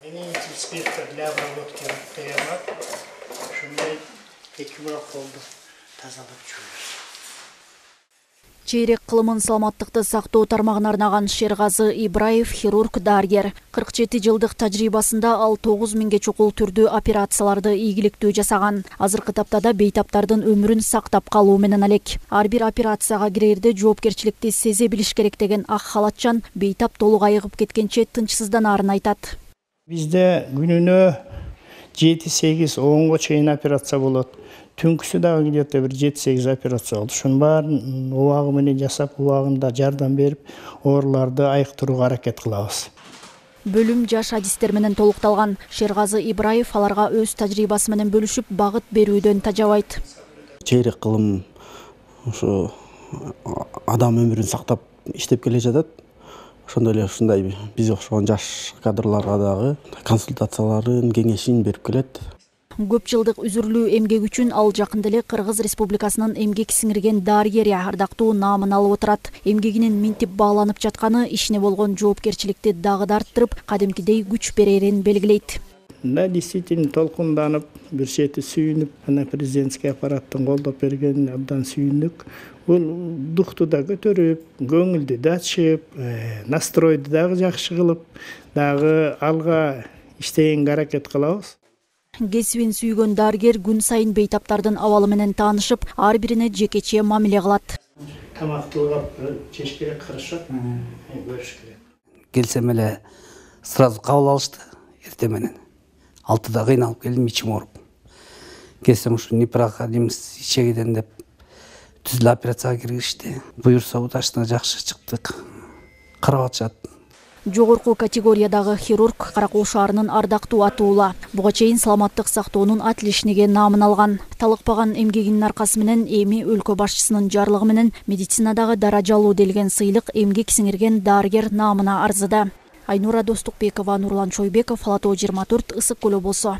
Менин спиртка для обработки ТМ. Шундай 2 колду тазалап жүрөбүз. Чейрек кылымын саламаттыкты сактоо тармагына арнаган Шергазы Ибраев хирург даргер. 47 жылдык тажрыйбасында ал 9 миңге чукул түрдүү операцияларды ийгиликтүү жасаган. Азыркы таптада бейтаптардын өмүрүн сактап калуу менен алек. Ар бир операцияга кирерде жоопкерчиликти сезе билиш керек деген ак халатчан бейтап толук айыгып кеткенче тынчсызданарын айтат. Бизде күнүнө 7-8-10 чейин операция болот. Түнкүсү дагы где-то bir 7-8 операция болду. Шунун баарын убагы менен жасап, убагында жардам берип, ооруларды айыктырууга аракет кылабыз. Бөлүм жаш адистер менен толукталган. Шергазы Ибраев аларга өз тажрыйбасы менен бөлүшүп, багыт берүүдөн тажабайт. Чейрек кылым ушу адам өмүрүн сактап иштеп келе жатат. Ошондой эле ушундай бизге окшогон жаш кадрларга дагы консультацияларын, кеңешин берип келет. Көп жылдык үзүрлүү эмгек үчүн ал жакында эле Кыргыз Республикасынын эмгек сиңирген дарыгери ардактуу наамын алып отурат. Эмгегинин минтип бааланып жатканы ишине болгон жоопкерчиликти дагы да арттырып, кадимкидей күч берерин белгилейт. Да, действительно толкунданып, бир чети сүйүнүп, ана президентский аппараттын колдоп берген абдан сүйүндүк. Бул дукту да көтөрүп, көңүлдү да ачып, настройду дагы жакшы кылып, дагы алга иштегенге аракет кылабыз. Кесибин сүйгөн дарыгер күн сайын бейтаптардын абалы менен таанышып, ар бирине жекече мамиле кылат. Тамактуулап жеш керек, хорошо. Көрүш керек. Келсем эле сразу кабыл алышты эртең менен. 6-да кыйналып келдим, ичим ооруп. Келсем ушу непроходимость ичегиден деп түз эле операцияга киргизишти. Буюрса удачно жакшы чыктык. Карап атышат. Жогорку категориядагы хирург Каракол шаарынын ардактуу атуула. Буга чейин саламаттык сактоонун атилишниге наамын алган. Талыкпаган эмгегинин аркасы менен эми өлкө башчысынын жарлыгы менен медицинадагы даражалуу делген сыйлык эмгек сиңирген дарыгер наамына арзыда. Айнура Достукбекова, Нурлан Чойбеков, Ала Тоо 24, Ысык Көл облусу.